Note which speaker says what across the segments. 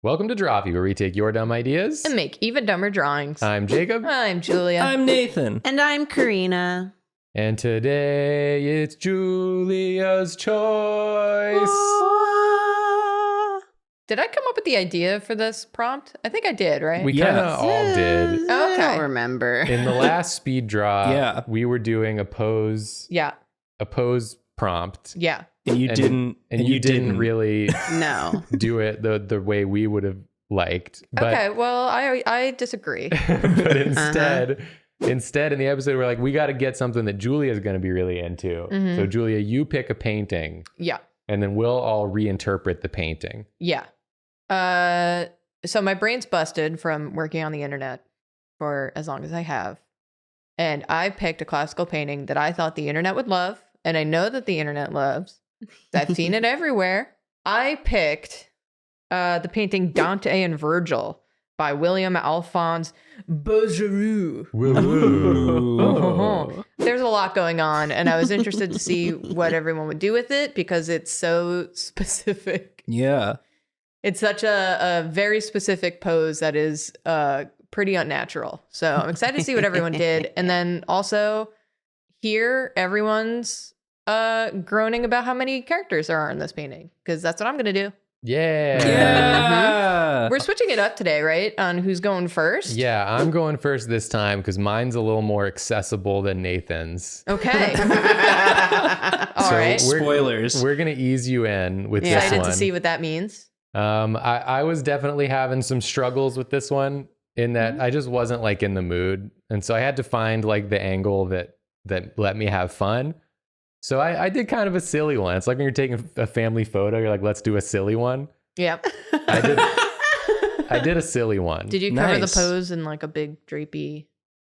Speaker 1: Welcome to Drawfee, where we take your dumb ideas
Speaker 2: and make even dumber drawings.
Speaker 1: I'm Jacob.
Speaker 2: I'm Julia.
Speaker 3: I'm Nathan.
Speaker 4: And I'm Karina.
Speaker 1: And today it's Julia's choice.
Speaker 2: Did I come up with the idea for this prompt? I think I did, right?
Speaker 1: We kind of all did.
Speaker 2: Okay.
Speaker 4: I don't remember.
Speaker 1: In the last speed draw,
Speaker 3: Yeah.
Speaker 1: we were doing a pose prompt.
Speaker 2: Yeah.
Speaker 3: And you didn't.
Speaker 1: And you didn't really
Speaker 4: No.
Speaker 1: do it the way we would have liked. But,
Speaker 2: Okay. Well, I disagree.
Speaker 1: but instead in the episode, we're like, we got to get something that Julia's going to be really into.
Speaker 2: Mhm.
Speaker 1: So Julia, you pick a painting.
Speaker 2: Yeah.
Speaker 1: And then we'll all reinterpret the painting.
Speaker 2: Yeah. So my brain's busted from working on the internet for as long as I have. And I picked a classical painting that I thought the internet would love. And I know that the internet loves. I've seen it everywhere. I picked the painting Dante and Virgil by William Alphonse Bouguereau.
Speaker 3: Ooh.
Speaker 2: There's a lot going on, and I was interested to see what everyone would do with it because it's so specific.
Speaker 3: Yeah.
Speaker 2: It's such a very specific pose that is pretty unnatural. So I'm excited to see what everyone did. And then also hear everyone's groaning about how many characters there are in this painting, because that's what I'm going to do.
Speaker 1: Yeah.
Speaker 2: We're switching it up today, right? On who's going first?
Speaker 1: Yeah, I'm going first this time because mine's a little more accessible than Nathan's.
Speaker 2: Okay. All right.
Speaker 3: Spoilers.
Speaker 1: We're going to ease you in with this
Speaker 2: Excited
Speaker 1: one.
Speaker 2: to see what that means.
Speaker 1: I was definitely having some struggles with this one in that I just wasn't like in the mood. And so I had to find like the angle that let me have fun. So I did kind of a silly one. It's like when you're taking a family photo, you're like, let's do a silly one.
Speaker 2: Yep.
Speaker 1: I did a silly one.
Speaker 2: Did you cover the
Speaker 3: Nice.
Speaker 2: pose in like a big drapey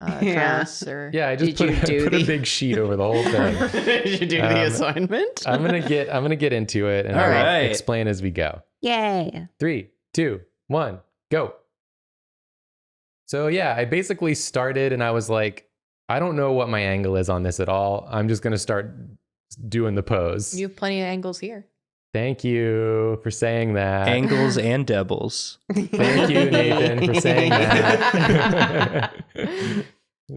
Speaker 4: Yeah.
Speaker 2: dress? Or
Speaker 1: Yeah, I just
Speaker 4: Did you do
Speaker 1: put a
Speaker 4: the-
Speaker 1: big sheet over the whole thing.
Speaker 4: Did you do the assignment?
Speaker 1: I'm gonna get into it and
Speaker 3: All
Speaker 1: I'll
Speaker 3: right.
Speaker 1: explain as we go.
Speaker 4: Yay.
Speaker 1: 3, 2, 1, go. So yeah, I basically started and I was like, I don't know what my angle is on this at all. I'm just gonna start doing the pose.
Speaker 2: You have plenty of angles here.
Speaker 1: Thank you for saying that.
Speaker 3: Angles and doubles.
Speaker 1: Thank you, Nathan, for saying that.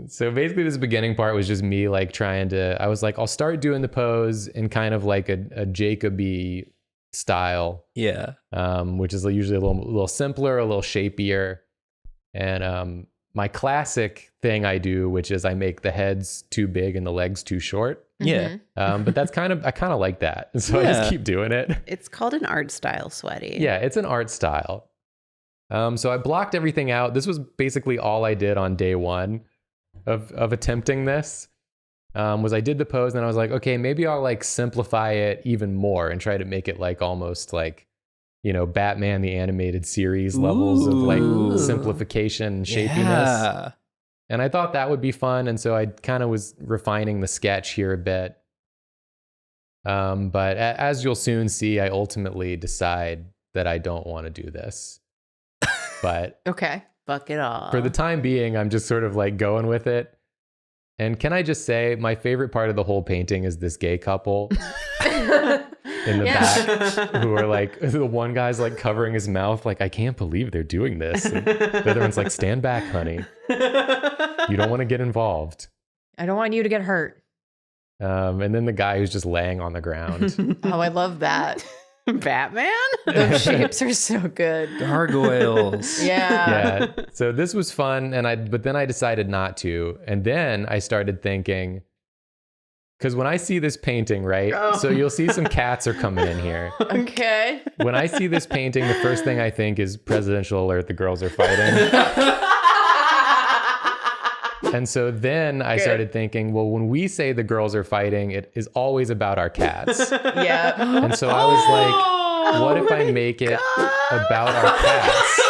Speaker 1: So basically this beginning part was just me like I was like, I'll start doing the pose in kind of like a Jacoby style,
Speaker 3: Yeah.
Speaker 1: which is usually a little simpler, a little shapier. And my classic thing I do, which is I make the heads too big and the legs too short.
Speaker 3: Yeah.
Speaker 1: But I kind of like that. And so I just
Speaker 3: Yeah.
Speaker 1: keep doing it.
Speaker 4: It's called an art style, sweaty.
Speaker 1: Yeah, it's an art style. So I blocked everything out. This was basically all I did on day one of attempting this. Was I did the pose and I was like, okay, maybe I'll like simplify it even more and try to make it like almost like, you know, Batman the animated series levels of like
Speaker 3: Ooh.
Speaker 1: simplification and shapiness.
Speaker 3: Yeah.
Speaker 1: And I thought that would be fun. And so I kind of was refining the sketch here a bit. But as you'll soon see, I ultimately decide that I don't want to do this. But
Speaker 2: Okay.
Speaker 4: Fuck it all.
Speaker 1: for the time being, I'm just sort of like going with it. And can I just say, my favorite part of the whole painting is this gay couple in the back who are like, the one guy's like covering his mouth, like, I can't believe they're doing this. And the other one's like, stand back, honey. You don't want to get involved.
Speaker 2: I don't want you to get hurt.
Speaker 1: And then the guy who's just laying on the ground.
Speaker 2: Oh, I love that.
Speaker 4: Batman?
Speaker 2: Those shapes are so good.
Speaker 3: Gargoyles.
Speaker 2: Yeah.
Speaker 1: Yeah. So this was fun. But then I decided not to. And then I started thinking, because when I see this painting, right?
Speaker 4: Oh.
Speaker 1: So you'll see some cats are coming in here.
Speaker 2: Okay.
Speaker 1: When I see this painting, the first thing I think is presidential alert, the girls are fighting. And so then I started thinking, well, when we say the girls are fighting, it is always about our cats.
Speaker 2: Yeah.
Speaker 1: And so I was like, what if I make it about our cats?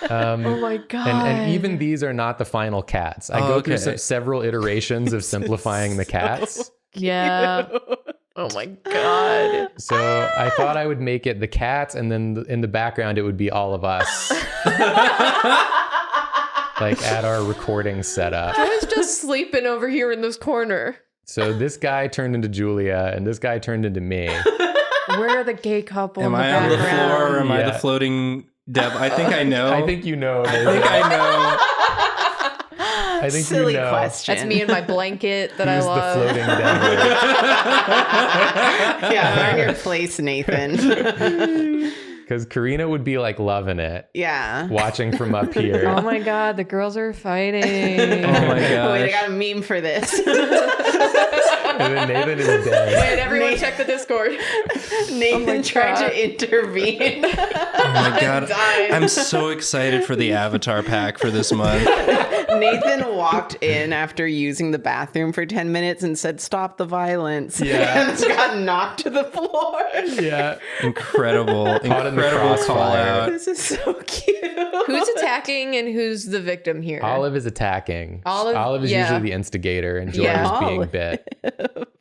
Speaker 2: Oh my God.
Speaker 1: And even these are not the final cats. I go through
Speaker 3: Okay.
Speaker 1: several iterations of simplifying the cats.
Speaker 2: Yeah. Oh my God.
Speaker 1: So I thought I would make it the cats, and then in the background it would be all of us. Like at our recording setup.
Speaker 2: I was just sleeping over here in this corner.
Speaker 1: So this guy turned into Julia and this guy turned into me.
Speaker 2: Where are the gay couple?
Speaker 3: Am
Speaker 2: in the
Speaker 3: I on the
Speaker 2: background?
Speaker 3: floor or am I
Speaker 1: Yeah.
Speaker 3: the floating Deb? I think I know.
Speaker 1: I think you know.
Speaker 3: I think I know.
Speaker 1: I think
Speaker 4: Silly
Speaker 1: you know.
Speaker 4: question.
Speaker 2: That's me in my blanket that
Speaker 1: Who's
Speaker 2: I love.
Speaker 1: the floating devil?
Speaker 4: Yeah, learn your place, Nathan.
Speaker 1: Because Karina would be like loving it,
Speaker 4: Yeah.
Speaker 1: watching from up here.
Speaker 2: Oh my god, the girls are fighting.
Speaker 3: Oh my
Speaker 4: Wait, I
Speaker 3: gosh.
Speaker 4: got a meme for this.
Speaker 1: And then Nathan is dead.
Speaker 2: Wait, everyone
Speaker 4: Nate-
Speaker 2: check the Discord.
Speaker 4: Nathan tried
Speaker 2: God.
Speaker 4: to intervene.
Speaker 3: Oh my god.
Speaker 4: Died.
Speaker 3: I'm so excited for the Avatar pack for this month.
Speaker 4: Nathan walked in after using the bathroom for 10 minutes and said, "Stop the violence."
Speaker 1: Yeah.
Speaker 4: And got knocked to the floor.
Speaker 1: Yeah.
Speaker 3: Incredible.
Speaker 1: Caught in the
Speaker 3: Incredible call
Speaker 1: crossfire.
Speaker 3: out.
Speaker 4: This is so cute.
Speaker 2: Who's attacking and who's the victim here?
Speaker 1: Olive is attacking.
Speaker 2: Olive-
Speaker 1: is
Speaker 2: yeah.
Speaker 1: usually the instigator, and Joy
Speaker 2: Yeah.
Speaker 1: is being
Speaker 4: Olive.
Speaker 1: bit.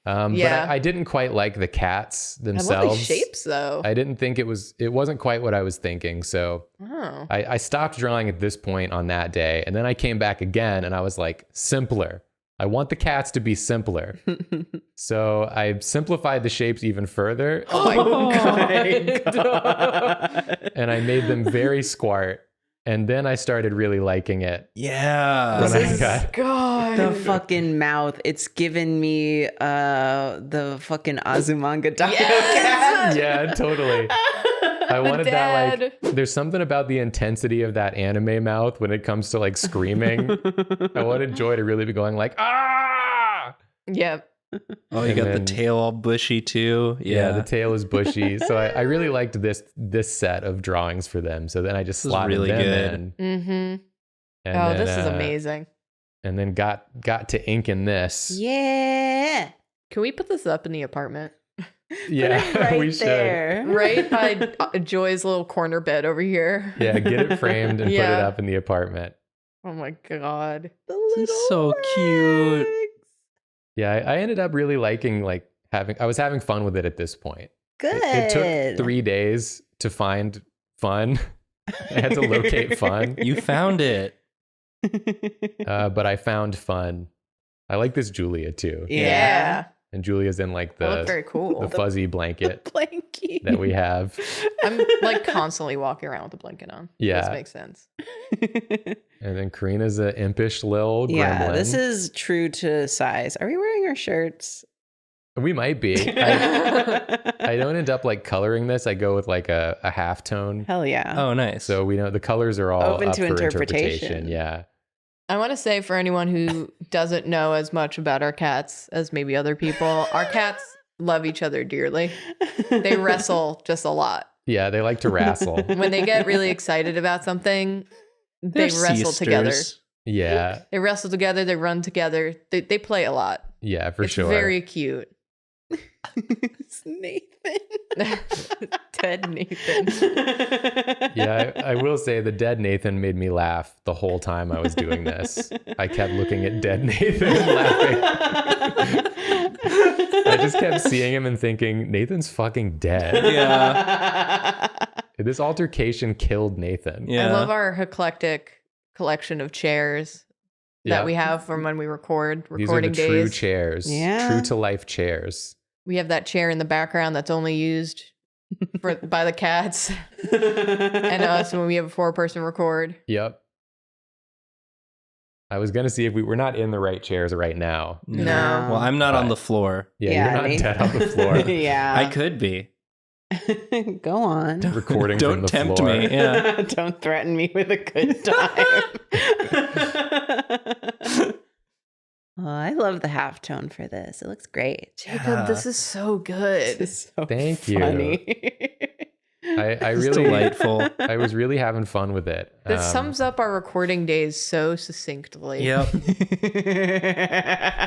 Speaker 2: Yeah.
Speaker 1: But I didn't quite like the cats
Speaker 2: I
Speaker 1: themselves.
Speaker 2: love these shapes though.
Speaker 1: I didn't think it wasn't quite what I was thinking. So
Speaker 2: Oh.
Speaker 1: I stopped drawing at this point on that day. And then I came back again and I was like, simpler. I want the cats to be simpler. So I simplified the shapes even further
Speaker 2: Oh my
Speaker 4: God.
Speaker 1: and I made them very squart. And then I started really liking it.
Speaker 3: Yeah.
Speaker 1: When
Speaker 2: This
Speaker 1: I
Speaker 2: is
Speaker 1: got-
Speaker 2: God.
Speaker 4: The fucking mouth. It's given me the fucking Azumanga Daioh cat.
Speaker 1: Yeah, totally. I wanted that
Speaker 2: dad.
Speaker 1: like there's something about the intensity of that anime mouth when it comes to like screaming. I wanted Joy to really be going like ah.
Speaker 2: Yep.
Speaker 3: Oh, you
Speaker 1: And
Speaker 3: got
Speaker 1: then-
Speaker 3: the tail all bushy too.
Speaker 1: Yeah, the
Speaker 3: Yeah.
Speaker 1: tail is bushy. So I really liked this set of drawings for them. So then I just
Speaker 3: This is
Speaker 1: slotted
Speaker 3: really
Speaker 1: them
Speaker 3: good.
Speaker 1: in.
Speaker 2: Mm-hmm.
Speaker 1: And
Speaker 2: Oh,
Speaker 1: then,
Speaker 2: this is amazing.
Speaker 1: And then got to ink in this.
Speaker 4: Yeah.
Speaker 2: Can we put this up in the apartment?
Speaker 1: Yeah,
Speaker 4: Put it right
Speaker 1: we should.
Speaker 4: there.
Speaker 2: Right by Joy's little corner bed over here.
Speaker 1: Yeah, get it framed and put it
Speaker 2: Yeah.
Speaker 1: up in the apartment.
Speaker 2: Oh my God.
Speaker 4: The
Speaker 3: This
Speaker 4: little
Speaker 3: is so cute.
Speaker 4: legs.
Speaker 1: Yeah, I ended up really liking I was having fun with it at this point.
Speaker 4: Good.
Speaker 1: It took 3 days to find fun. I had to locate fun,
Speaker 3: You found it.
Speaker 1: but I found fun. I like this Julia too.
Speaker 2: Yeah.
Speaker 1: And Julia's in like
Speaker 2: That looked
Speaker 1: the
Speaker 2: very cool.
Speaker 1: fuzzy blanket
Speaker 4: Blankie.
Speaker 1: that we have.
Speaker 2: I'm like constantly walking around with a blanket on.
Speaker 1: Yeah.
Speaker 2: This makes sense.
Speaker 1: And then Karina's a impish lil gremlin.
Speaker 4: Yeah, this is true to size. Are we wearing our shirts?
Speaker 1: We might be. I don't end up like coloring this. I go with like a halftone.
Speaker 4: Hell yeah.
Speaker 3: Oh, nice.
Speaker 1: So we know the colors are all
Speaker 4: Open
Speaker 1: up
Speaker 4: to
Speaker 1: for
Speaker 4: interpretation.
Speaker 1: Yeah.
Speaker 2: I want to say for anyone who doesn't know as much about our cats as maybe other people, our cats love each other dearly. They wrestle just a lot.
Speaker 1: Yeah, they like to wrestle.
Speaker 2: When they get really excited about something, they
Speaker 3: They're
Speaker 2: wrestle together.
Speaker 3: sisters.
Speaker 1: Yeah.
Speaker 2: They wrestle together, they run together. They play a lot.
Speaker 1: Yeah, for
Speaker 2: It's
Speaker 1: sure.
Speaker 2: very cute.
Speaker 4: It's Nathan.
Speaker 2: Dead Nathan.
Speaker 1: Yeah, I will say the dead Nathan made me laugh the whole time I was doing this. I kept looking at dead Nathan and laughing. I just kept seeing him and thinking, Nathan's fucking dead.
Speaker 3: Yeah.
Speaker 1: This altercation killed Nathan.
Speaker 3: Yeah.
Speaker 2: I love our eclectic collection of chairs
Speaker 1: Yeah.
Speaker 2: that we have from when we record
Speaker 1: These are the
Speaker 2: recording
Speaker 1: true
Speaker 2: days.
Speaker 1: chairs.
Speaker 4: Yeah.
Speaker 1: True to life chairs.
Speaker 2: We have that chair in the background that's only used by the cats and us when we have a 4-person record.
Speaker 1: Yep. I was gonna see if we're not in the right chairs right now.
Speaker 2: No.
Speaker 3: Well, I'm not on
Speaker 1: But-
Speaker 3: the floor.
Speaker 1: Yeah,
Speaker 4: Yeah,
Speaker 1: you're not
Speaker 4: Nathan.
Speaker 1: dead on the floor.
Speaker 4: Yeah.
Speaker 3: I could be.
Speaker 4: Go on.
Speaker 1: Recording
Speaker 3: Don't
Speaker 1: from the
Speaker 3: tempt
Speaker 1: floor.
Speaker 3: me. Yeah.
Speaker 4: Don't threaten me with a good time. Oh, I love the halftone for this. It looks great.
Speaker 2: Jacob,
Speaker 3: Yeah.
Speaker 2: this is so good.
Speaker 4: This is so
Speaker 1: Thank you.
Speaker 4: funny.
Speaker 1: I
Speaker 3: It's
Speaker 1: really
Speaker 3: delightful.
Speaker 1: I was really having fun with it.
Speaker 2: This sums up our recording days so succinctly.
Speaker 3: Yep.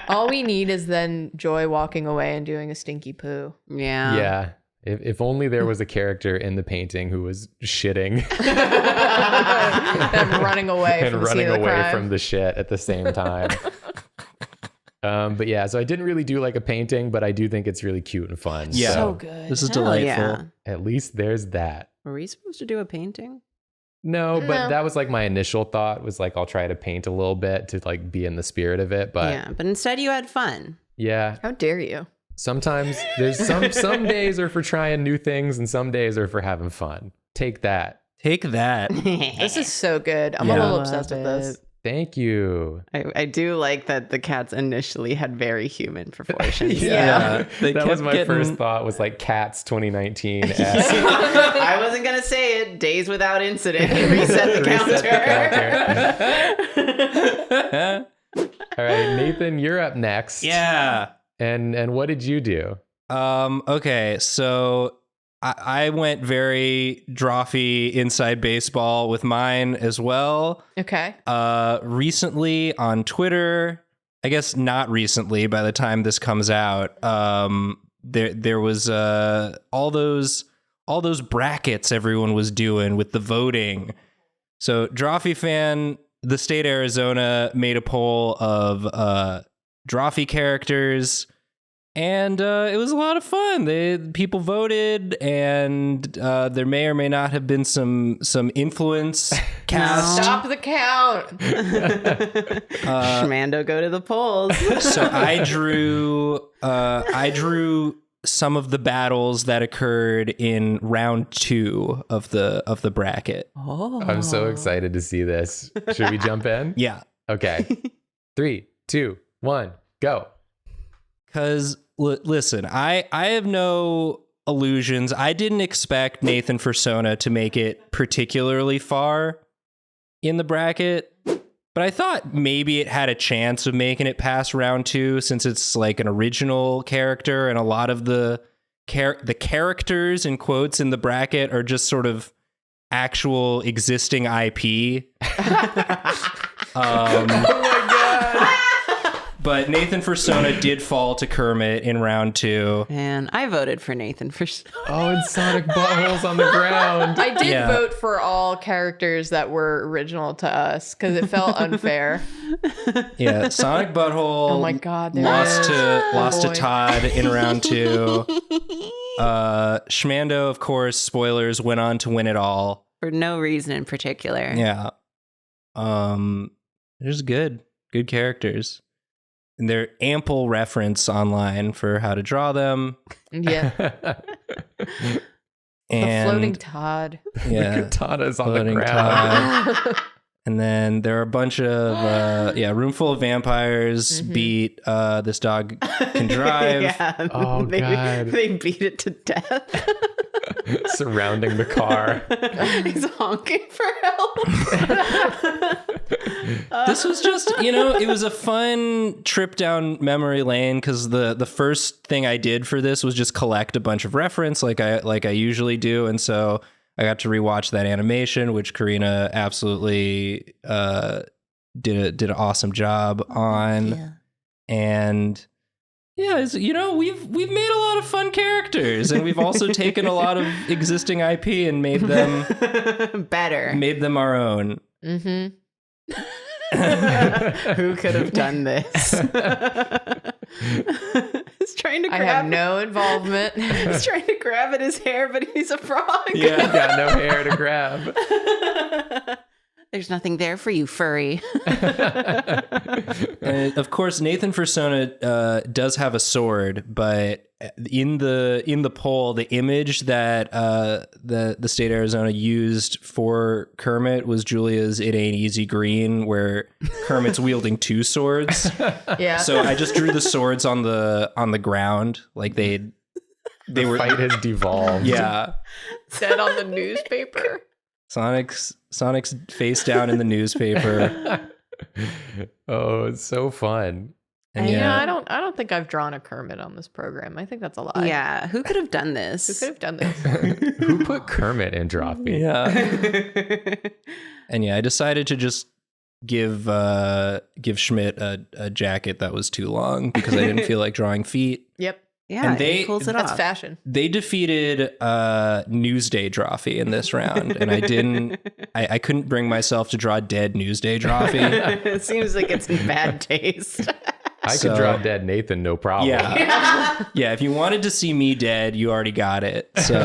Speaker 2: All we need is then Joy walking away and doing a stinky poo.
Speaker 4: Yeah.
Speaker 1: Yeah. If only there was a character in the painting who was shitting
Speaker 2: And running away
Speaker 1: and
Speaker 2: from the
Speaker 1: running
Speaker 2: scene of the
Speaker 1: away
Speaker 2: crime.
Speaker 1: from the shit at the same time. But yeah, so I didn't really do like a painting, but I do think it's really cute and fun.
Speaker 3: Yeah.
Speaker 2: So good.
Speaker 3: This is
Speaker 4: Hell
Speaker 3: delightful.
Speaker 4: yeah.
Speaker 1: At least there's that.
Speaker 4: Were we supposed to do a painting?
Speaker 1: No, but
Speaker 2: No.
Speaker 1: that was like my initial thought was like I'll try to paint a little bit to like be in the spirit of it. But
Speaker 4: Yeah, but instead you had fun.
Speaker 1: yeah,
Speaker 2: How dare you?
Speaker 1: Sometimes there's some days are for trying new things and some days are for having fun. Take that.
Speaker 3: Take that.
Speaker 2: This is so good. I'm a
Speaker 3: Yeah.
Speaker 2: little
Speaker 4: Love
Speaker 2: obsessed with this.
Speaker 1: Thank you.
Speaker 4: I do like that the cats initially had very human proportions.
Speaker 2: Yeah.
Speaker 3: They
Speaker 1: That was
Speaker 3: kept
Speaker 1: my
Speaker 3: getting-
Speaker 1: first thought was like Cats 2019
Speaker 4: I wasn't gonna say it. Days without incident. Reset the counter.
Speaker 1: All right, Nathan, you're up next.
Speaker 3: Yeah.
Speaker 1: And what did you do?
Speaker 3: Okay, so I went very Drawfee inside baseball with mine as well.
Speaker 2: Okay.
Speaker 3: Recently on Twitter, I guess not recently by the time this comes out, there was all those brackets everyone was doing with the voting. So Drawfee fan, the state of Arizona made a poll of Drawfee characters. And it was a lot of fun. People voted, and there may or may not have been some influence cast.
Speaker 2: Stop the count.
Speaker 4: Schmando, go to the polls.
Speaker 3: So I drew some of the battles that occurred in round 2 of the bracket.
Speaker 4: Oh,
Speaker 1: I'm so excited to see this. Should we jump in?
Speaker 3: Yeah,
Speaker 1: Okay. 3, 2, 1, go.
Speaker 3: because listen, I have no illusions. I didn't expect Nathan Fursona to make it particularly far in the bracket, but I thought maybe it had a chance of making it past round 2 since it's like an original character, and a lot of the characters in quotes in the bracket are just sort of actual existing IP.
Speaker 1: Oh my god.
Speaker 3: But Nathan Fursona did fall to Kermit in round 2.
Speaker 4: and I voted for Nathan for.
Speaker 1: Oh, and Sonic buttholes on the ground.
Speaker 2: I did
Speaker 3: Yeah.
Speaker 2: vote for all characters that were original to us because it felt unfair.
Speaker 3: Yeah, Sonic Butthole.
Speaker 2: Oh my God, there
Speaker 3: lost
Speaker 2: it is.
Speaker 3: lost to
Speaker 2: boy.
Speaker 3: Todd in round 2. Schmando, of course, spoilers, went on to win it all.
Speaker 4: For no reason in particular.
Speaker 3: Yeah. There's good characters. And there ample reference online for how to draw them.
Speaker 2: Yeah.
Speaker 3: And
Speaker 2: The floating Todd.
Speaker 3: yeah,
Speaker 1: Katana's on the
Speaker 3: floating
Speaker 1: ground.
Speaker 3: Todd. And then there are a bunch of room full of vampires beat this dog can drive.
Speaker 4: Yeah.
Speaker 1: Oh, God.
Speaker 4: They beat it to death.
Speaker 1: Surrounding the car.
Speaker 4: He's honking for help.
Speaker 3: This was just, it was a fun trip down memory lane because the first thing I did for this was just collect a bunch of reference like I usually do, and so I got to rewatch that animation, which Karina absolutely did an awesome job on.
Speaker 4: Yeah.
Speaker 3: And yeah, we've made a lot of fun characters, and we've also taken a lot of existing IP and made them
Speaker 4: Better.
Speaker 3: our own.
Speaker 2: Mm-hmm.
Speaker 4: Who could have done this? He's trying to
Speaker 2: I
Speaker 4: grab.
Speaker 2: have no involvement.
Speaker 4: He's trying to grab at his hair, but he's a frog.
Speaker 3: Yeah.
Speaker 1: Got no hair to grab.
Speaker 4: There's nothing there for you, furry.
Speaker 3: And of course, Nathan Fursona does have a sword, but in the poll, the image that the state of Arizona used for Kermit was Julia's "It Ain't Easy" green, where Kermit's wielding 2 swords.
Speaker 2: Yeah.
Speaker 3: So I just drew the swords on the ground, like they were.
Speaker 1: Fight has devolved.
Speaker 3: Yeah,
Speaker 2: Said on the newspaper.
Speaker 3: Sonic's face down in the newspaper.
Speaker 1: Oh, it's so fun.
Speaker 3: And
Speaker 2: Yeah, I don't think I've drawn a Kermit on this program. I think that's a lie.
Speaker 4: Yeah, who could have done this?
Speaker 2: Who could have done this?
Speaker 1: Who put Kermit in Drawfee?
Speaker 3: Yeah. And yeah, I decided to just give Schmidt a jacket that was too long because I didn't feel like drawing feet.
Speaker 2: Yep.
Speaker 4: Yeah,
Speaker 3: And
Speaker 4: he pulls it
Speaker 2: That's
Speaker 4: off.
Speaker 2: fashion.
Speaker 3: They defeated Newsday Drawfee in this round, and I couldn't bring myself to draw dead Newsday Drawfee.
Speaker 4: It seems like it's in bad taste.
Speaker 1: I could draw dead Nathan, no problem.
Speaker 3: Yeah. Yeah, if you wanted to see me dead, you already got it. So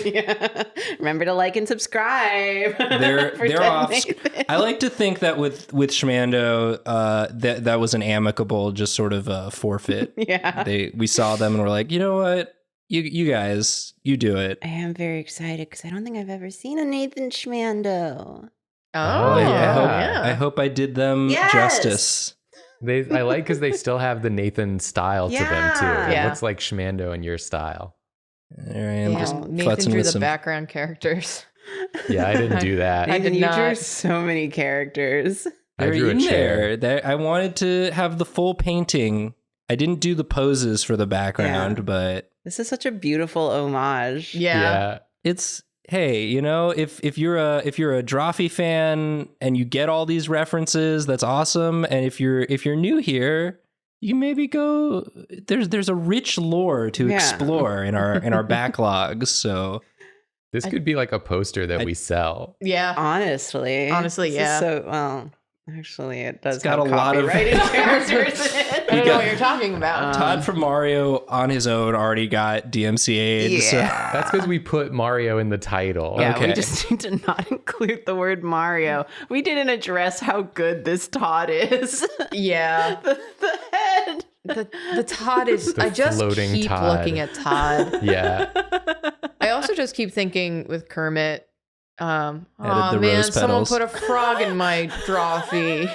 Speaker 4: Yeah. Remember to like and subscribe.
Speaker 3: they're off. I like to think that with Schmando, that was an amicable, just sort of forfeit.
Speaker 4: Yeah.
Speaker 3: We saw them and we're like, you know what? You guys, you do it.
Speaker 4: I am very excited because I don't think I've ever seen a Nathan Schmando.
Speaker 2: Oh,
Speaker 1: yeah.
Speaker 3: I hope I did them
Speaker 4: Yes!
Speaker 3: justice.
Speaker 1: I like because they still have the Nathan style to them too. It
Speaker 2: Yeah.
Speaker 1: looks like Schmando in your style.
Speaker 3: There I am,
Speaker 2: Yeah.
Speaker 3: just
Speaker 2: Nathan
Speaker 3: futzing
Speaker 2: drew
Speaker 3: with
Speaker 2: the
Speaker 3: some.
Speaker 2: background characters.
Speaker 1: Yeah, I didn't do that.
Speaker 2: I
Speaker 4: Nathan,
Speaker 2: did
Speaker 4: you drew
Speaker 2: not.
Speaker 4: so many characters.
Speaker 1: I
Speaker 3: They're
Speaker 1: drew a
Speaker 3: in
Speaker 1: chair.
Speaker 3: there. I wanted to have the full painting. I didn't do the poses for the background,
Speaker 4: Yeah.
Speaker 3: but
Speaker 4: This is such a beautiful homage.
Speaker 2: Yeah.
Speaker 3: it's hey, you know, if you're a Drawfee fan and you get all these references, that's awesome. And if you're new here, you maybe go. There's a rich lore to
Speaker 4: Yeah.
Speaker 3: explore in our backlogs. So
Speaker 1: This could be like a poster that we sell.
Speaker 2: Yeah.
Speaker 4: Honestly,
Speaker 2: Honestly,
Speaker 4: this is
Speaker 2: yeah.
Speaker 4: So well, actually, it does
Speaker 3: It's got
Speaker 4: have
Speaker 3: a lot of-
Speaker 4: copyrighted characters in it.
Speaker 2: I don't know what you're talking about.
Speaker 3: Todd from Mario on his own already got DMCA'd. So.
Speaker 4: Yeah.
Speaker 1: That's because we put Mario in the title.
Speaker 4: Yeah,
Speaker 3: Okay.
Speaker 4: we just need to not include the word Mario. We didn't address how good this Todd is.
Speaker 2: Yeah.
Speaker 4: the head.
Speaker 2: The Todd is.
Speaker 1: The
Speaker 2: I just
Speaker 1: floating
Speaker 2: keep
Speaker 1: Todd.
Speaker 2: looking at Todd.
Speaker 1: Yeah.
Speaker 2: I also just keep thinking with Kermit.
Speaker 3: Added
Speaker 2: Oh
Speaker 3: the
Speaker 2: man,
Speaker 3: rose
Speaker 2: someone
Speaker 3: petals.
Speaker 2: put a frog in my drawfee.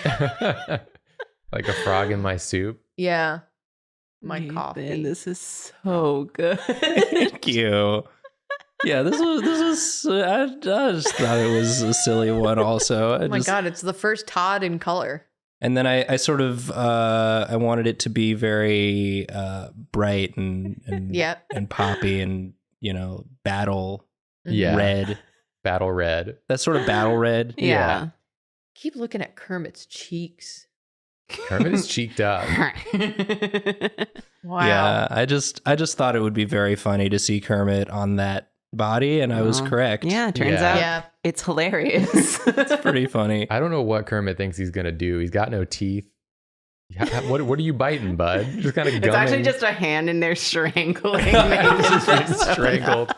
Speaker 1: Like a frog in my soup.
Speaker 2: Yeah. My
Speaker 4: Nathan,
Speaker 2: coffee.
Speaker 4: This is so good.
Speaker 3: Thank you. Yeah, this was. I just thought it was a silly one. Also,
Speaker 2: Oh my god, it's the first Todd in color.
Speaker 3: And then I sort of I wanted it to be very bright and
Speaker 2: Yeah.
Speaker 3: and poppy and battle
Speaker 1: Yeah.
Speaker 3: red.
Speaker 1: Battle red.
Speaker 3: That's sort of battle red.
Speaker 4: Yeah.
Speaker 2: Keep looking at Kermit's cheeks.
Speaker 1: Kermit is cheeked up.
Speaker 2: Wow.
Speaker 3: Yeah, I just thought it would be very funny to see Kermit on that body, and I was
Speaker 4: Oh.
Speaker 3: correct.
Speaker 4: Yeah, it turns
Speaker 1: Yeah.
Speaker 4: out
Speaker 2: Yeah.
Speaker 4: it's hilarious.
Speaker 3: It's pretty funny.
Speaker 1: I don't know what Kermit thinks he's gonna do. He's got no teeth. What are you biting, bud? Just kind of gumming.
Speaker 4: It's actually just a hand in there strangling.
Speaker 1: Just being strangled.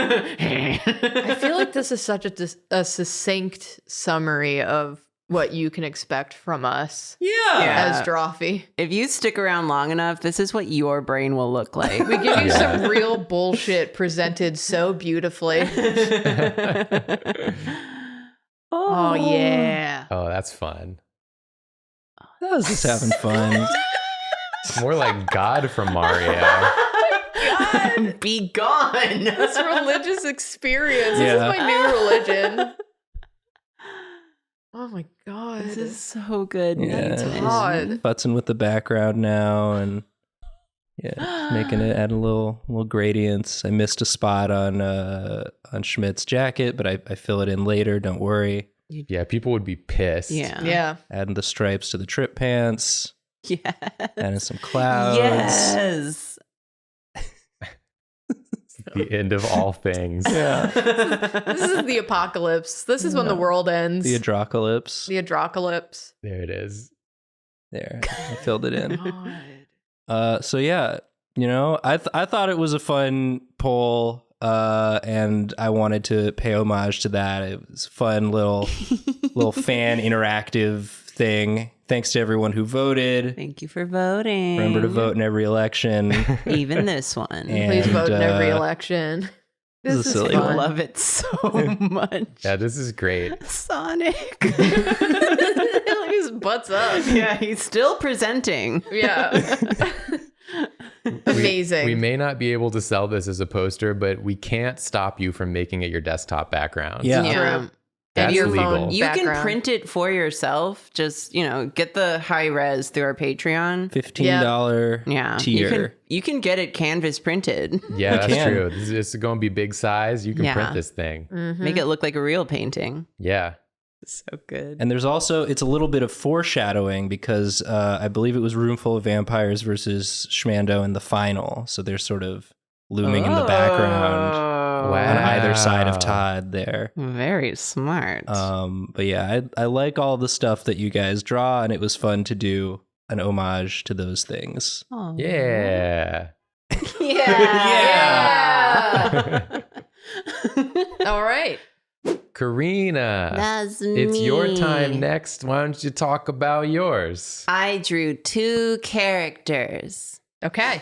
Speaker 2: I feel like this is such a succinct summary of what you can expect from us
Speaker 4: Yeah.
Speaker 2: as Drawfee.
Speaker 4: If you stick around long enough, this is what your brain will look like.
Speaker 2: We give you
Speaker 1: Yeah.
Speaker 2: some real bullshit presented so beautifully. Oh yeah.
Speaker 1: Oh, that's fun.
Speaker 3: I was just having fun.
Speaker 1: It's more like God from Mario.
Speaker 4: God, be gone.
Speaker 2: This religious experience. This
Speaker 3: Yeah.
Speaker 2: is my new religion. Oh my god.
Speaker 4: This is so good.
Speaker 3: Yeah.
Speaker 4: Nathan.
Speaker 2: Todd.
Speaker 3: Futzing with the background now, and just making it add a little gradients. I missed a spot on Schmidt's jacket, but I fill it in later. Don't worry.
Speaker 1: Yeah, people would be pissed.
Speaker 4: Yeah.
Speaker 2: Yeah.
Speaker 3: Adding the stripes to the trip pants.
Speaker 4: Yes.
Speaker 3: Adding some clouds.
Speaker 4: Yes.
Speaker 1: The end of all things.
Speaker 3: Yeah.
Speaker 2: This is the apocalypse. This is when the world ends.
Speaker 3: The Adrocalypse.
Speaker 2: The Adrocalypse.
Speaker 1: There it is.
Speaker 3: There, I filled it in.
Speaker 2: God.
Speaker 3: So yeah, I thought it was a fun poll, and I wanted to pay homage to that. It was a fun little fan interactive thing. Thanks to everyone who voted.
Speaker 4: Thank you for voting.
Speaker 3: Remember to vote in every election.
Speaker 4: Even this one.
Speaker 3: And,
Speaker 2: Please vote in every election.
Speaker 3: this is
Speaker 2: This is
Speaker 3: silly
Speaker 4: I
Speaker 3: one.
Speaker 2: fun.
Speaker 4: love it so much.
Speaker 1: Yeah, this is great.
Speaker 4: Sonic.
Speaker 2: His butt's up.
Speaker 4: Yeah, he's still presenting.
Speaker 2: Yeah. Amazing.
Speaker 1: We may not be able to sell this as a poster, but we can't stop you from making it your desktop background.
Speaker 3: Yeah.
Speaker 2: True.
Speaker 1: That's
Speaker 2: And your
Speaker 1: legal.
Speaker 2: phone
Speaker 4: You can
Speaker 2: background.
Speaker 4: print it for yourself. Just, get the high res through our Patreon.
Speaker 3: $15
Speaker 4: Yeah.
Speaker 3: tier.
Speaker 4: You can get it canvas printed.
Speaker 1: Yeah, that's
Speaker 3: can.
Speaker 1: true. This is going to be big size. You can
Speaker 4: Yeah.
Speaker 1: print this thing.
Speaker 2: Mhm.
Speaker 4: Make it look like a real painting.
Speaker 1: Yeah.
Speaker 4: So good.
Speaker 3: And there's also, it's a little bit of foreshadowing because I believe it was Roomful of Vampires versus Schmando in the final. So they're sort of looming in the background
Speaker 4: Oh,
Speaker 3: on either side of
Speaker 1: Wow.
Speaker 3: Todd there.
Speaker 4: Very smart.
Speaker 3: But yeah, I like all the stuff that you guys draw, and it was fun to do an homage to those things.
Speaker 4: Oh.
Speaker 1: Yeah.
Speaker 2: Yeah. All right.
Speaker 1: Karina,
Speaker 4: That's
Speaker 1: it's your
Speaker 4: me.
Speaker 1: time next. Why don't you talk about yours?
Speaker 4: I drew 2 characters.
Speaker 2: Okay.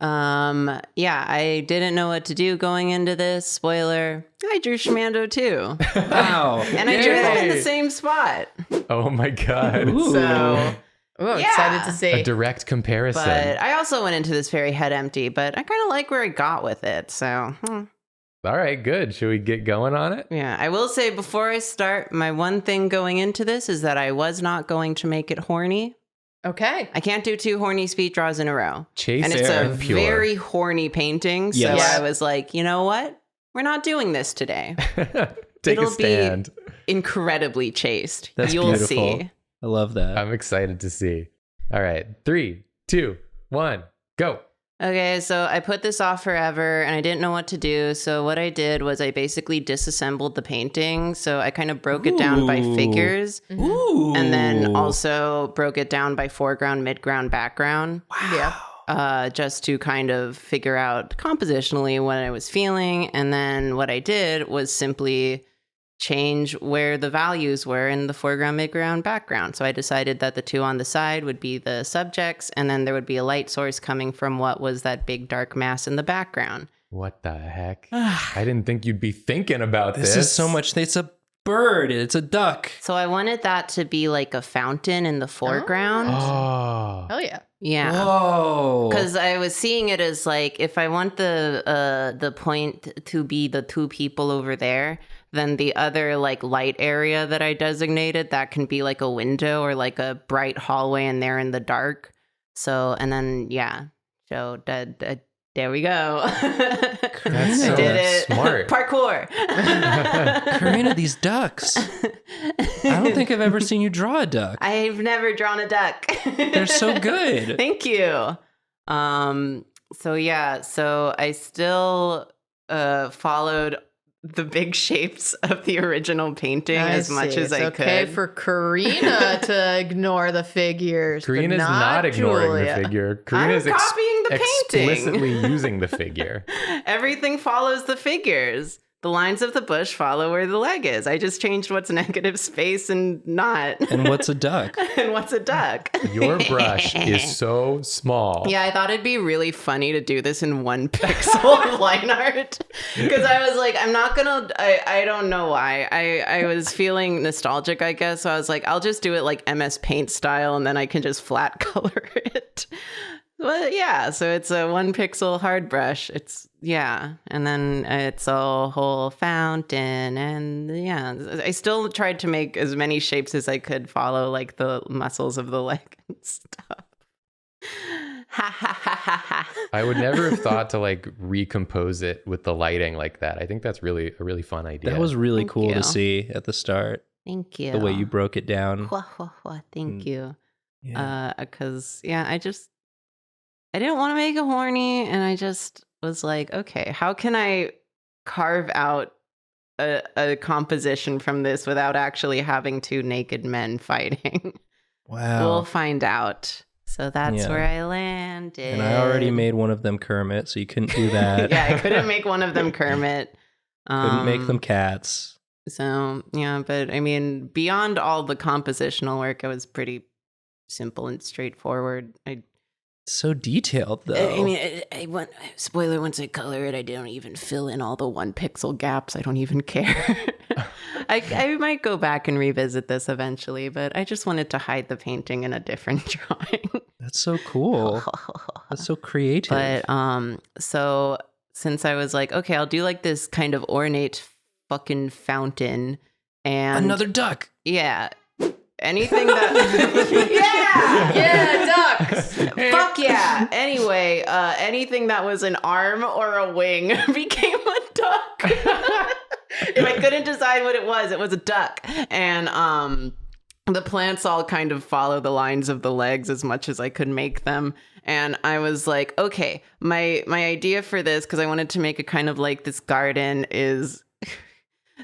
Speaker 4: I didn't know what to do going into this. Spoiler, I drew Schmando too.
Speaker 3: Wow.
Speaker 4: And I drew them in
Speaker 1: Yay.
Speaker 4: the same spot.
Speaker 1: Oh my God.
Speaker 3: Ooh.
Speaker 4: So,
Speaker 2: Ooh, I'm
Speaker 4: Yeah.
Speaker 2: excited to see.
Speaker 1: A direct comparison.
Speaker 4: but I also went into this very head empty, but I kind of like where I got with it. So,
Speaker 1: All right, good. Should we get going on it?
Speaker 4: yeah, I will say before I start, my one thing going into this is that I was not going to make it horny.
Speaker 2: Okay.
Speaker 4: I can't do 2 horny speed draws in a row.
Speaker 1: Chase
Speaker 4: And it's
Speaker 1: fair
Speaker 4: a
Speaker 1: and pure.
Speaker 4: very horny painting. So
Speaker 3: Yes.
Speaker 4: I was like, you know what? We're not doing this today.
Speaker 1: Take
Speaker 4: It'll
Speaker 1: a stand.
Speaker 4: Incredibly chaste.
Speaker 3: That's
Speaker 4: You'll
Speaker 3: beautiful.
Speaker 4: see.
Speaker 3: I love that.
Speaker 1: I'm excited to see. All right, 3, 2, 1, go.
Speaker 4: Okay, so I put this off forever and I didn't know what to do. So what I did was I basically disassembled the painting. So I kind of broke it down by
Speaker 3: Ooh.
Speaker 4: figures
Speaker 3: Ooh.
Speaker 4: and then also broke it down by foreground, midground, background.
Speaker 2: Yeah.
Speaker 4: Just to kind of figure out compositionally what I was feeling. And then what I did was simply change where the values were in the foreground, midground, background. So I decided that the 2 on the side would be the subjects, and then there would be a light source coming from what was that big dark mass in the background.
Speaker 1: What the heck? I didn't think you'd be thinking about this.
Speaker 3: This is so much. It's a bird. It's a duck.
Speaker 4: So I wanted that to be like a fountain in the foreground.
Speaker 1: Oh.
Speaker 2: Hell yeah.
Speaker 4: Yeah.
Speaker 3: Whoa.
Speaker 4: Because I was seeing it as like, if I want the point to be the 2 people over there, then the other like light area that I designated, that can be like a window or like a bright hallway and they're in the dark. So, and then, yeah. So there we go.
Speaker 1: That's
Speaker 4: I
Speaker 1: so
Speaker 4: did it.
Speaker 1: smart.
Speaker 4: Parkour.
Speaker 3: Karina, these ducks. I don't think I've ever seen you draw a duck.
Speaker 4: I've never drawn a duck.
Speaker 3: They're so good.
Speaker 4: Thank you. So yeah, so I still followed the big shapes of the original painting as much as
Speaker 2: it's
Speaker 4: I
Speaker 2: okay
Speaker 4: could.
Speaker 2: for Karina to ignore the figures. but
Speaker 1: Karina's not ignoring
Speaker 2: Julia.
Speaker 1: the figure. Karina's
Speaker 4: I'm copying the painting.
Speaker 1: explicitly using the figure.
Speaker 4: Everything follows the figures. The lines of the bush follow where the leg is. I just changed what's negative space and not.
Speaker 3: And what's a duck?
Speaker 4: And what's a duck?
Speaker 1: Your brush is so small.
Speaker 4: Yeah, I thought it'd be really funny to do this in 1 pixel line art. Because I was like, I'm not gonna, I don't know why. I was feeling nostalgic, I guess. So I was like, I'll just do it like MS Paint style and then I can just flat color it. Well, yeah, so it's a 1 pixel hard brush. It's, yeah. And then it's a whole fountain. And yeah, I still tried to make as many shapes as I could follow like the muscles of the leg and stuff. Ha ha ha ha ha.
Speaker 1: I would never have thought to like recompose it with the lighting like that. I think that's really a really fun idea.
Speaker 3: That was really
Speaker 4: Thank
Speaker 3: cool
Speaker 4: you.
Speaker 3: to see at the start.
Speaker 4: Thank you.
Speaker 3: The way you broke it down.
Speaker 4: Thank you.
Speaker 3: Yeah.
Speaker 4: Because I didn't want to make it horny, and I just was like, okay, how can I carve out a composition from this without actually having 2 naked men fighting?
Speaker 3: Wow.
Speaker 4: We'll find out. So that's
Speaker 3: Yeah.
Speaker 4: where I landed.
Speaker 3: And I already made one of them Kermit, so you couldn't do that.
Speaker 4: Yeah, I couldn't make one of them Kermit.
Speaker 3: Couldn't make them cats.
Speaker 4: So, yeah, but I mean, beyond all the compositional work, it was pretty simple and straightforward.
Speaker 3: So detailed, though.
Speaker 4: I mean, spoiler, once I color it, I don't even fill in all the 1 pixel gaps. I don't even care. I might go back and revisit this eventually, but I just wanted to hide the painting in a different drawing.
Speaker 3: That's so cool. That's so creative.
Speaker 4: But so since I was like, okay, I'll do like this kind of ornate fucking fountain and
Speaker 3: Another duck.
Speaker 4: yeah. Anything that
Speaker 2: Yeah, ducks.
Speaker 4: fuck yeah. Anyway, anything that was an arm or a wing became a duck. If I couldn't decide what it was a duck. And the plants all kind of follow the lines of the legs as much as I could make them. And I was like, okay, my idea for this, because I wanted to make a kind of like this garden, is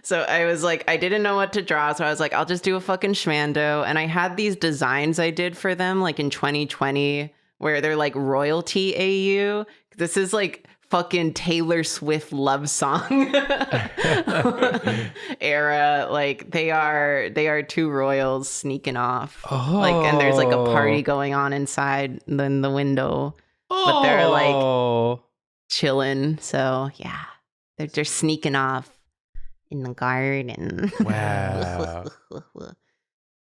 Speaker 4: So I was like, I didn't know what to draw. So I was like, I'll just do a fucking Schmando. And I had these designs I did for them like in 2020 where they're like royalty AU. This is like fucking Taylor Swift love song era. Like they are two royals sneaking off. Like, and there's like a party going on inside the window. But they're like chilling. So yeah, they're sneaking off in the garden.
Speaker 1: Wow.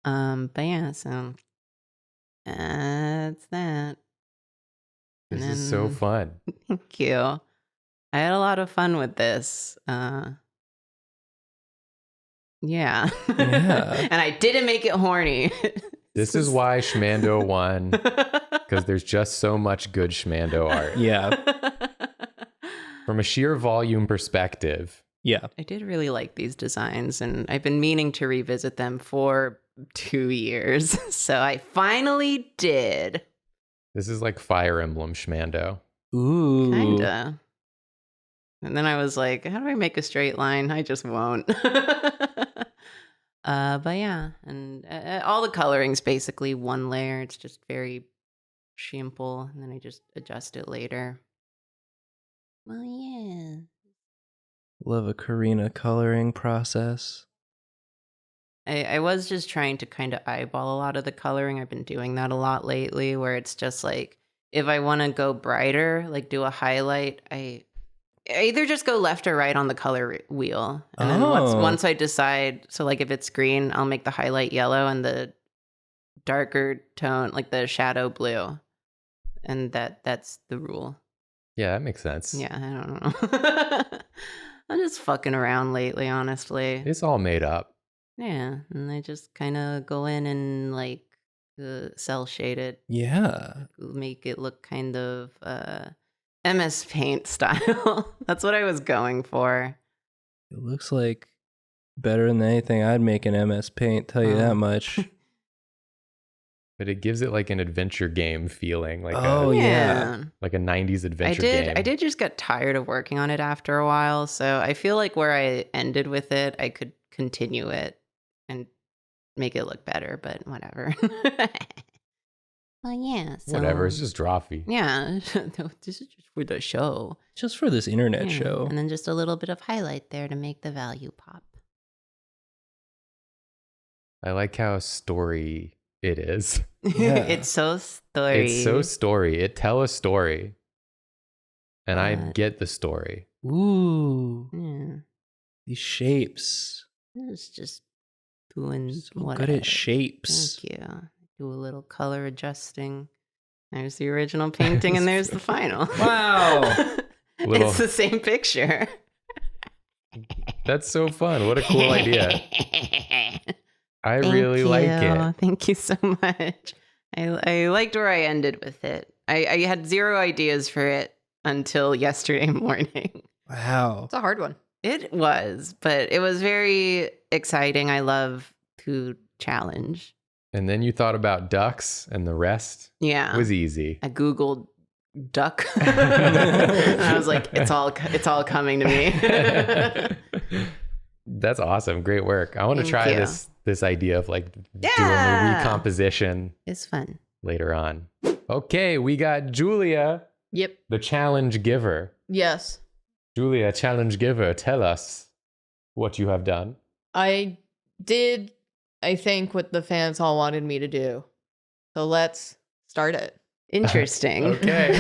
Speaker 4: But yeah, so that's that.
Speaker 1: This is so fun.
Speaker 4: Thank you. I had a lot of fun with this. Yeah.
Speaker 3: Yeah.
Speaker 4: And I didn't make it horny.
Speaker 1: This is why Schmando won, because there's just so much good Schmando art.
Speaker 3: Yeah.
Speaker 1: From a sheer volume perspective.
Speaker 3: Yeah.
Speaker 4: I did really like these designs, and I've been meaning to revisit them for 2 years. So I finally did.
Speaker 1: This is like Fire Emblem Schmando.
Speaker 3: Ooh.
Speaker 4: Kinda. And then I was like, how do I make a straight line? I just won't. But yeah, and all the coloring's basically one layer. It's just very simple, and then I just adjust it later. Well, yeah.
Speaker 3: Love a Karina coloring process.
Speaker 4: I was just trying to kind of eyeball a lot of the coloring. I've been doing that a lot lately, where it's just like, if I want to go brighter, like do a highlight, I either just go left or right on the color wheel. And then once I decide, so like if it's green, I'll make the highlight yellow and the darker tone, like the shadow blue. And that's the rule.
Speaker 1: Yeah, that makes sense.
Speaker 4: Yeah, I don't know. I'm just fucking around lately, honestly.
Speaker 1: It's all made up.
Speaker 4: Yeah, and I just kind of go in and like cell shade it.
Speaker 3: Yeah.
Speaker 4: Make it look kind of MS Paint style. That's what I was going for.
Speaker 3: It looks like better than anything I'd make in MS Paint, tell you that much.
Speaker 1: But it gives it like an adventure game feeling, like
Speaker 3: yeah.
Speaker 1: like a 90s adventure game.
Speaker 4: I did just get tired of working on it after a while, so I feel like where I ended with it, I could continue it and make it look better, but whatever. Well, yeah. So,
Speaker 1: Whatever, it's just Drawfee.
Speaker 4: Yeah, this is just for the show.
Speaker 3: Just for this internet
Speaker 4: Yeah,
Speaker 3: show.
Speaker 4: and then just a little bit of highlight there to make the value pop.
Speaker 1: I like how story it is.
Speaker 3: Yeah.
Speaker 4: It's so story.
Speaker 1: It's so story. It tell a story. And I
Speaker 4: But-
Speaker 1: get the story.
Speaker 3: Ooh.
Speaker 4: Yeah,
Speaker 3: These shapes.
Speaker 4: it's just doing
Speaker 3: So
Speaker 4: what
Speaker 3: good at shapes.
Speaker 4: Thank you. Do a little color adjusting. There's the original painting, and there's the final.
Speaker 3: Wow.
Speaker 1: Little-
Speaker 4: It's the same picture.
Speaker 1: That's so fun. What a cool idea. I
Speaker 4: Thank
Speaker 1: really like
Speaker 4: you.
Speaker 1: it.
Speaker 4: Thank you so much. I liked where I ended with it. I had zero ideas for it until yesterday morning.
Speaker 3: Wow.
Speaker 2: It's a hard one.
Speaker 4: It was, but it was very exciting. I love to challenge.
Speaker 1: And then you thought about ducks and the rest
Speaker 4: Yeah.
Speaker 1: was easy.
Speaker 4: I Googled duck. And I was like, it's all coming to me.
Speaker 1: That's awesome. Great work. I want to
Speaker 4: Thank
Speaker 1: try
Speaker 4: you.
Speaker 1: this idea of like doing a
Speaker 4: Yeah.
Speaker 1: recomposition
Speaker 4: It's fun.
Speaker 1: later on. Okay, we got Julia,
Speaker 2: Yep.
Speaker 1: the challenge giver.
Speaker 2: Yes.
Speaker 1: Julia, challenge giver, tell us what you have done.
Speaker 2: I did, I think, what the fans all wanted me to do. So let's start it.
Speaker 4: Interesting.
Speaker 1: Okay.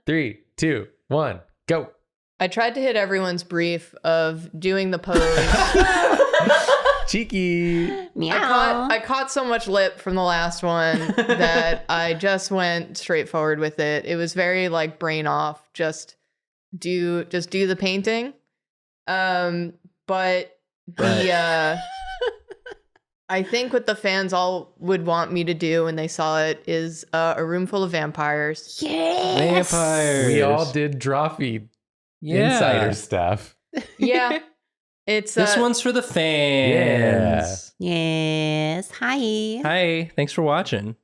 Speaker 1: 3, 2, 1, go.
Speaker 2: I tried to hit everyone's brief of doing the pose.
Speaker 1: Cheeky.
Speaker 4: Meow.
Speaker 2: I caught so much lip from the last one that I just went straightforward with it. It was very like brain off. Just do the painting. But the I think what the fans all would want me to do when they saw it is a room full of vampires.
Speaker 4: Yes.
Speaker 3: Vampires.
Speaker 1: We all did Drawfee insider stuff.
Speaker 2: Yeah. It's
Speaker 3: This one's for the fans.
Speaker 4: Yes. Hi.
Speaker 3: Hi. Thanks for watching.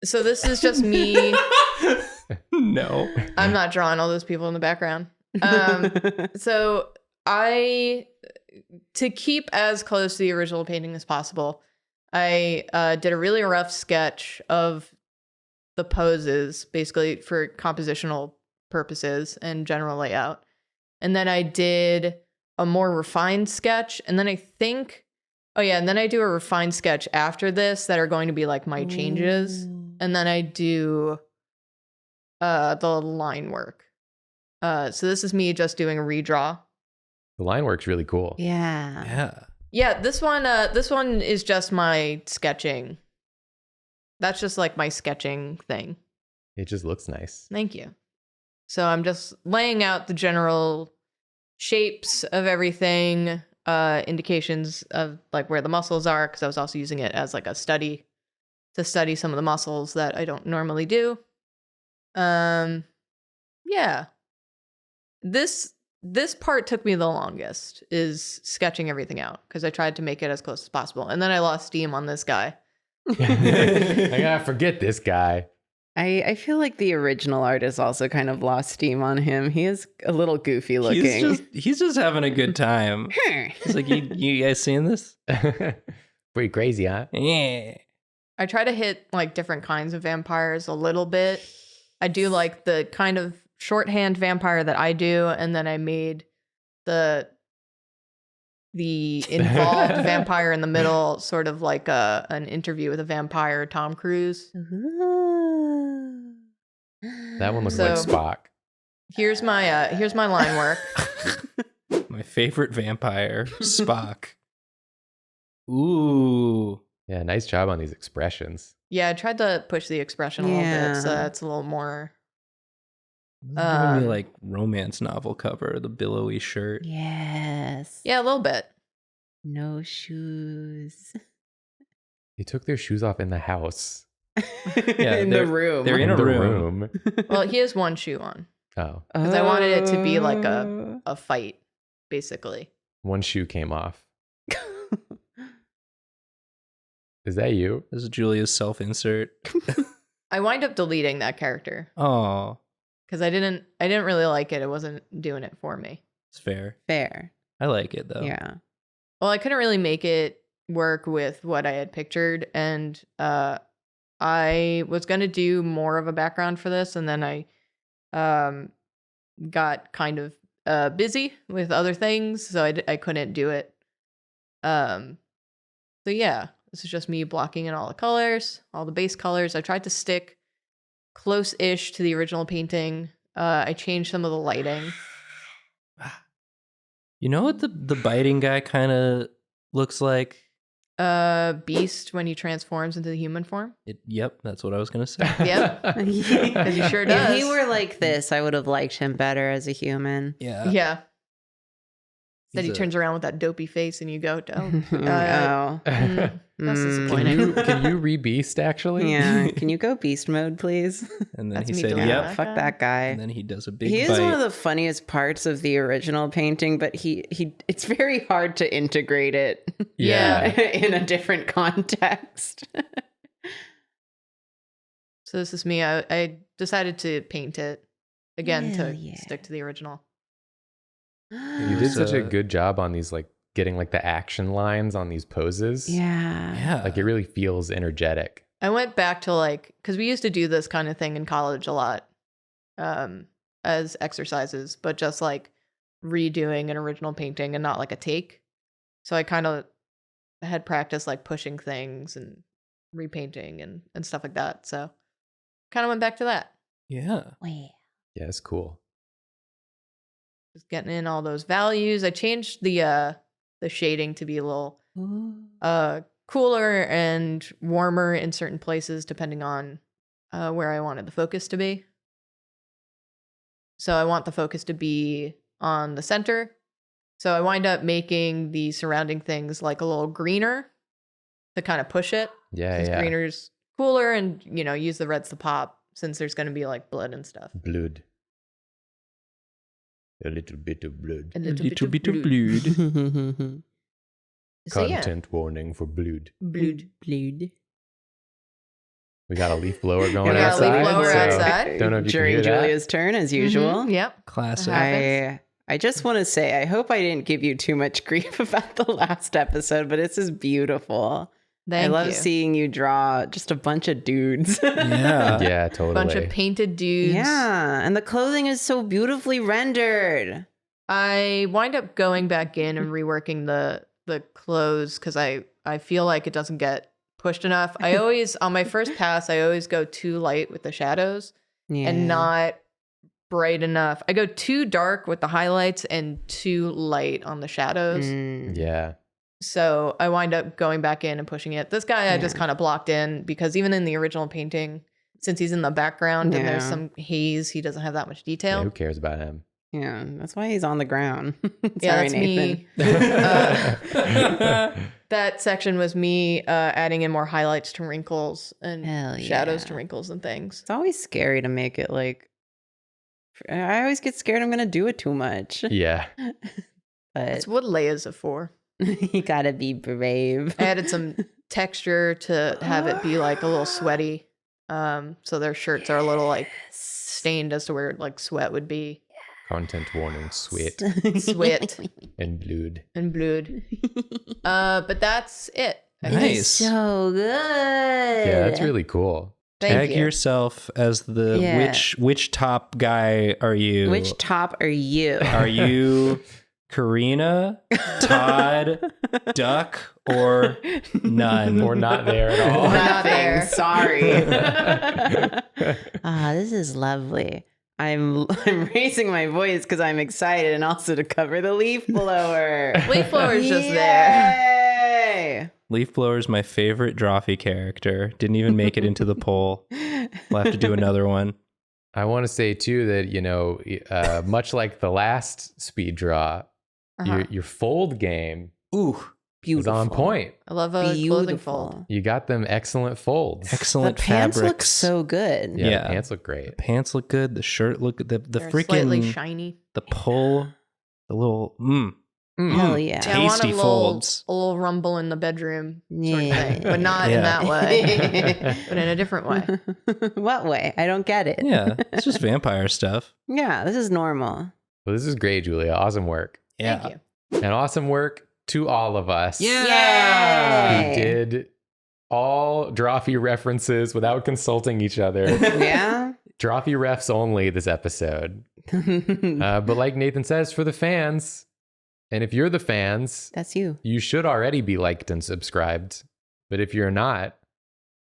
Speaker 2: so this is just me.
Speaker 3: No.
Speaker 2: I'm not drawing all those people in the background. So to keep as close to the original painting as possible, I did a really rough sketch of the poses, basically for compositional purposes and general layout. And then I did a more refined sketch. And then I think, and then I do a refined sketch after this that are going to be like my changes. And then I do the line work. So this is me just doing a redraw.
Speaker 1: The line work's really cool.
Speaker 4: Yeah.
Speaker 2: Yeah, this one is just my sketching. That's just like my sketching thing.
Speaker 1: It just looks nice.
Speaker 2: Thank you. So I'm just laying out the general shapes of everything, indications of like where the muscles are, because I was also using it as like a study to study some of the muscles that I don't normally do. Yeah. This part took me the longest, is sketching everything out, because I tried to make it as close as possible. And then I lost steam on this guy.
Speaker 1: I gotta forget this guy.
Speaker 4: I feel like the original artist also kind of lost steam on him. He is a little goofy looking.
Speaker 3: He's just having a good time. He's like, you guys seeing this?
Speaker 1: Pretty crazy, huh?
Speaker 3: Yeah.
Speaker 2: I try to hit like different kinds of vampires a little bit. I do like the kind of shorthand vampire that I do, and then I made the involved vampire in the middle, sort of like an interview with a vampire, Tom Cruise.
Speaker 1: That one looks like Spock.
Speaker 2: Here's my line work.
Speaker 3: My favorite vampire, Spock. Ooh.
Speaker 1: Yeah, nice job on these expressions.
Speaker 2: Yeah, I tried to push the expression a little bit, so that's a little more.
Speaker 3: Giving me like romance novel cover, the billowy shirt.
Speaker 4: Yes.
Speaker 2: Yeah, a little bit.
Speaker 4: No shoes.
Speaker 1: They took their shoes off in the house.
Speaker 3: Yeah,
Speaker 4: in the room.
Speaker 3: They're in a
Speaker 1: the
Speaker 3: room.
Speaker 2: Well, he has one shoe on.
Speaker 1: Oh.
Speaker 2: Because I wanted it to be like a fight, basically.
Speaker 1: One shoe came off. Is that you?
Speaker 3: This is Julia's self-insert.
Speaker 2: I wind up deleting that character
Speaker 3: Oh,
Speaker 2: because I didn't really like it. It wasn't doing it for me.
Speaker 3: it's fair.
Speaker 4: Fair.
Speaker 3: I like it though.
Speaker 4: Yeah.
Speaker 2: Well, I couldn't really make it work with what I had pictured, and I was going to do more of a background for this, and then I got kind of busy with other things, so I couldn't do it. So yeah, this is just me blocking in all the colors, all the base colors. I tried to stick close-ish to the original painting. I changed some of the lighting.
Speaker 3: You know what the biting guy kind of looks like?
Speaker 2: Beast when he transforms into the human form.
Speaker 3: Yep, that's what I was gonna say.
Speaker 2: Yep, because he sure does.
Speaker 4: If he were like this, I would have liked him better as a human.
Speaker 3: Yeah.
Speaker 2: Yeah. That he
Speaker 3: He's
Speaker 2: turns around with that dopey face and you go, oh,
Speaker 4: Oh.
Speaker 2: that's
Speaker 1: Can
Speaker 2: disappointing.
Speaker 1: can you re-beast actually?
Speaker 4: Yeah. Can you go beast mode, please?
Speaker 3: And then
Speaker 2: That's
Speaker 3: he
Speaker 2: me
Speaker 3: said,
Speaker 2: doing
Speaker 3: "Yep."
Speaker 2: that.
Speaker 4: Fuck that guy.
Speaker 3: And then he does a big
Speaker 4: He is
Speaker 3: bite.
Speaker 4: one of the funniest parts of the original painting, but he it's very hard to integrate it
Speaker 1: Yeah.
Speaker 4: in a different context.
Speaker 2: So this is me. I decided to paint it again
Speaker 4: Hell
Speaker 2: to
Speaker 4: yeah.
Speaker 2: stick to the original.
Speaker 1: You did such a good job on these, like getting like the action lines on these poses.
Speaker 4: Yeah.
Speaker 3: Yeah.
Speaker 1: Like it really feels energetic.
Speaker 2: I went back to like, because we used to do this kind of thing in college a lot as exercises, but just like redoing an original painting and not like a take. So I kind of had practice like pushing things and repainting and stuff like that. So kind of went back to that.
Speaker 3: Yeah.
Speaker 4: Wait.
Speaker 1: Yeah, it's cool.
Speaker 2: Just getting in all those values. I changed the shading to be a little cooler and warmer in certain places depending on where I wanted the focus to be. So I want the focus to be on the center. So I wind up making the surrounding things like a little greener to kind of push it.
Speaker 1: Yeah,
Speaker 2: Because
Speaker 1: yeah.
Speaker 2: greener's cooler and, use the reds to pop since there's going to be like blood and stuff.
Speaker 1: Blood. A little bit of blood.
Speaker 2: A
Speaker 3: A little bit of blood.
Speaker 2: So yeah,
Speaker 1: Content warning for blood.
Speaker 2: blood.
Speaker 4: Blood.
Speaker 1: We got a leaf blower going
Speaker 2: We got a leaf
Speaker 1: outside.
Speaker 2: blower
Speaker 1: so
Speaker 2: outside.
Speaker 1: Don't know if you
Speaker 4: During
Speaker 1: can hear
Speaker 4: Julia's turn, as usual.
Speaker 2: Yep.
Speaker 3: Classic.
Speaker 2: Uh-huh.
Speaker 4: I I just want to say, I hope I didn't give you too much grief about the last episode, but this is beautiful. I love seeing you draw just a bunch of dudes.
Speaker 3: Yeah.
Speaker 1: Yeah, totally.
Speaker 2: A bunch of painted dudes.
Speaker 4: Yeah, and the clothing is so beautifully rendered.
Speaker 2: I wind up going back in and reworking the clothes because I feel like it doesn't get pushed enough. I always, on my first pass, I always go too light with the shadows and not bright enough. I go too dark with the highlights and too light on the shadows.
Speaker 1: Yeah.
Speaker 2: So I wind up going back in and pushing it. This guy I just kind of blocked in because even in the original painting, since he's in the background and there's some haze, he doesn't have that much detail.
Speaker 1: Yeah, who cares about him?
Speaker 4: Yeah, that's why he's on the ground.
Speaker 2: Yeah,
Speaker 4: Sorry,
Speaker 2: that's
Speaker 4: Nathan.
Speaker 2: me. That section was me adding in more highlights to wrinkles and shadows to wrinkles and things.
Speaker 4: It's always scary to make it like, I always get scared I'm going to do it too much.
Speaker 1: Yeah.
Speaker 2: That's what layers are for.
Speaker 4: You got to be brave.
Speaker 2: I added some texture to have it be like a little sweaty. So their shirts are a little like stained as to where like sweat would be.
Speaker 1: Content warning, sweat
Speaker 2: Sweat
Speaker 1: and blood.
Speaker 2: and blood. But that's it.
Speaker 3: Nice.
Speaker 4: So good.
Speaker 1: Yeah, that's really cool.
Speaker 3: Tag
Speaker 2: Thank you.
Speaker 3: yourself as the which top guy are you?
Speaker 4: Which top are you?
Speaker 3: Are you Karina, Todd, Duck, or none?
Speaker 1: Or not there at all.
Speaker 2: Not there.
Speaker 4: Sorry. This is lovely. I'm raising my voice because I'm excited and also to cover the leaf blower.
Speaker 2: Leaf blower is just there.
Speaker 4: Yay!
Speaker 3: Leaf Blower is my favorite Drawfee character. Didn't even make it into the poll. We'll have to do another one.
Speaker 1: I want to say too that, you know, much like the last speed draw, your fold game
Speaker 3: Ooh,
Speaker 1: is on point.
Speaker 2: I love a clothing fold.
Speaker 1: You got them excellent folds.
Speaker 3: excellent
Speaker 4: The pants
Speaker 3: fabrics.
Speaker 4: look so good.
Speaker 1: Yeah,
Speaker 3: Yeah.
Speaker 1: the pants look great.
Speaker 3: The pants look good. The shirt look good. The
Speaker 2: They're slightly
Speaker 3: freaking
Speaker 2: shiny.
Speaker 3: the pull, the little
Speaker 4: Hell yeah.
Speaker 2: Yeah, I want
Speaker 3: tasty folds.
Speaker 2: a little rumble in the bedroom sort of
Speaker 4: Yeah.
Speaker 2: thing, but not in that way, but in a different way.
Speaker 4: What way? I don't get it.
Speaker 3: Yeah, it's just vampire stuff.
Speaker 4: Yeah, this is normal.
Speaker 1: Well, this is great, Julia. Awesome work.
Speaker 3: Yeah.
Speaker 2: Thank you.
Speaker 1: And awesome work to all of us.
Speaker 4: Yay!
Speaker 1: We did all Drawfee references without consulting each other.
Speaker 4: Yeah.
Speaker 1: Drawfee refs only this episode. But like Nathan says, for the fans, and if you're the fans,
Speaker 4: That's you.
Speaker 1: you should already be liked and subscribed. But if you're not,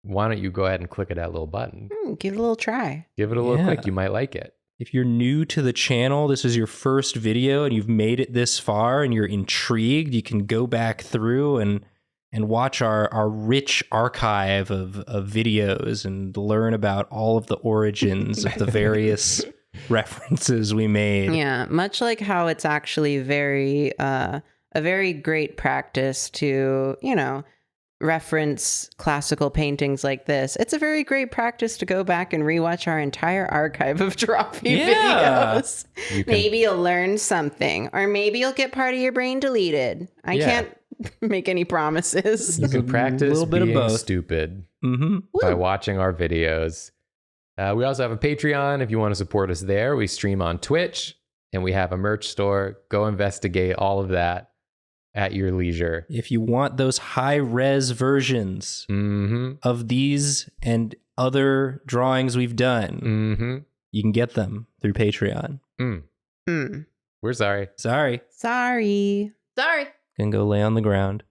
Speaker 1: why don't you go ahead and click that little button?
Speaker 4: Give it a little try.
Speaker 1: Give it a little
Speaker 3: Yeah.
Speaker 1: click. You might like it.
Speaker 3: If you're new to the channel, this is your first video and you've made it this far and you're intrigued, you can go back through and watch our rich archive of videos and learn about all of the origins of the various references we made.
Speaker 4: Yeah, much like how it's actually a very great practice to, reference classical paintings like this. It's a very great practice to go back and rewatch our entire archive of Drawfee
Speaker 3: Yeah.
Speaker 4: videos. Maybe you'll learn something, or maybe you'll get part of your brain deleted. I can't make any promises.
Speaker 1: You can practice
Speaker 3: little bit of
Speaker 1: being
Speaker 3: both.
Speaker 1: stupid
Speaker 3: Mm-hmm.
Speaker 1: by watching our videos. We also have a Patreon if you want to support us there. We stream on Twitch and we have a merch store. Go investigate all of that at your leisure.
Speaker 3: If you want those high-res versions of these and other drawings we've done, you can get them through Patreon.
Speaker 1: We're sorry.
Speaker 3: Sorry.
Speaker 4: Sorry.
Speaker 2: Sorry.
Speaker 3: Can go lay on the ground.